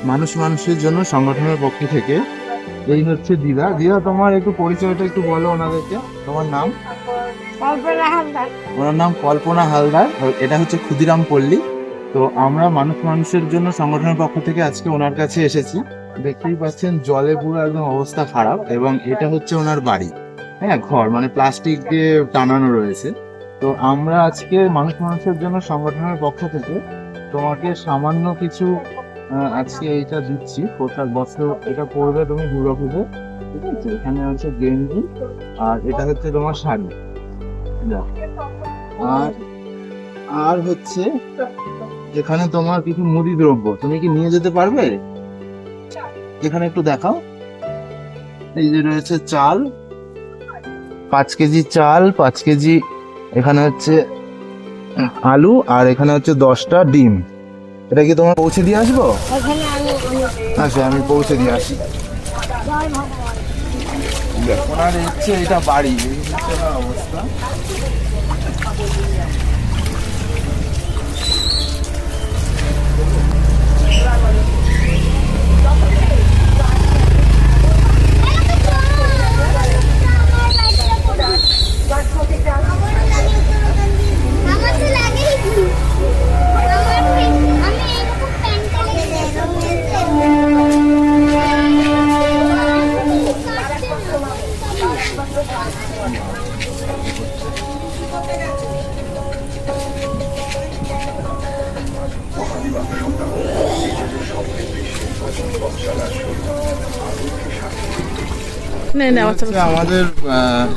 মানুষ মানুষের জন্য সংগঠনের পক্ষ থেকে। এই হচ্ছে দিদা। দিদা, তোমার একটু পরিচয়টা একটু বলো ওনাদেরকে। তোমার নাম? কল্পনা হালদার। ওনার নাম কল্পনা হালদার। এটা হচ্ছে ক্ষুদিরাম পল্লী। তো আমরা মানুষ মানুষের জন্য সংগঠনের পক্ষ থেকে আজকে ওনার কাছে এসেছি। দেখতেই পাচ্ছেন জলে পুরো একদম অবস্থা খারাপ, এবং এটা হচ্ছে ওনার বাড়ি। হ্যাঁ, ঘর মানে প্লাস্টিক দিয়ে টানানো রয়েছে। তো আমরা আজকে মানুষ মানুষের জন্য সংগঠনের পক্ষ থেকে তোমাকে সামান্য কিছু আজকে এইটা দিচ্ছি, পোশাক বস্ত্র। এটা পরবে তুমি দুর্গাপুজো, ঠিক আছে? এখানে হচ্ছে গেঞ্জি, আর এটা হচ্ছে তোমার শাড়ি। যাও। আর আর হচ্ছে এখানে তোমার কিছু মুদি দ্রব্য, তুমি কি নিয়ে যেতে পারবে? এখানে একটু দেখাও। এই যে রয়েছে চাল, 5 কেজি চাল, 5 কেজি। এখানে হচ্ছে আলু, আর এখানে হচ্ছে 10টা ডিম। এটা কি তোমার পৌঁছে দিয়ে আসবো? এখানে আচ্ছা, আমি পৌঁছে দিয়ে আসি। জয় ভগবান। ওনার হচ্ছে এটা বাড়ি, এই হচ্ছে ওনার অবস্থা। আমার তো লাগেই কি আমি এরকম প্যান্টটা হচ্ছে আমাদের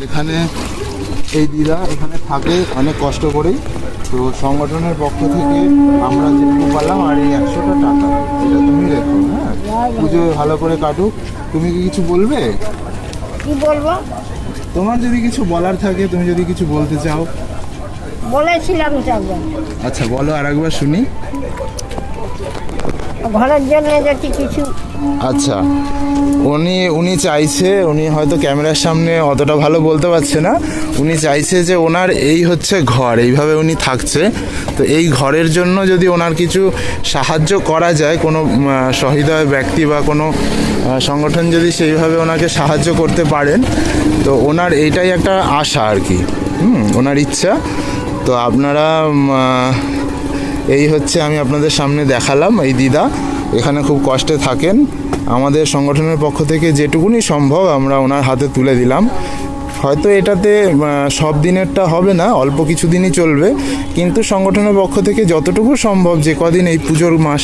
এখানে এই দিদা এখানে থাকে অনেক কষ্ট করেই। তো সংগঠনের পক্ষ থেকে আমরা যেটুকু পারলাম, আর এই 100টা টাকা এটা তুমি রেখো। হ্যাঁ, পুজো ভালো করে কাটুক। তুমি কি কিছু বলবে? কি বলবো? তোমার যদি কিছু বলার থাকে, তুমি যদি কিছু বলতে চাও। বলেছিলাম তো একবার, আচ্ছা, বলো আর একবার শুনি। ঘরের জন্য যদি কিছু। আচ্ছা, উনি চাইছে, উনি হয়তো ক্যামেরার সামনে অতটা ভালো বলতে পারছে না। উনি চাইছে যে ওনার এই হচ্ছে ঘর, এইভাবে উনি থাকছে। তো এই ঘরের জন্য যদি ওনার কিছু সাহায্য করা যায়, কোনো সহৃদয় ব্যক্তি বা কোনো সংগঠন যদি সেইভাবে ওনাকে সাহায্য করতে পারেন, তো ওনার এইটাই একটা আশা আর কি। ওনার ইচ্ছা। তো আপনারা এই হচ্ছে আমি আপনাদের সামনে দেখালাম। এই দিদা এখানে খুব কষ্টে থাকেন। আমাদের সংগঠনের পক্ষ থেকে যেটুকুনি সম্ভব আমরা ওনার হাতে তুলে দিলাম। হয়তো এটাতে সব দিনেরটা হবে না, অল্প কিছু দিনই চলবে, কিন্তু সংগঠনের পক্ষ থেকে যতটুকু সম্ভব, যে কদিন এই পুজোর মাস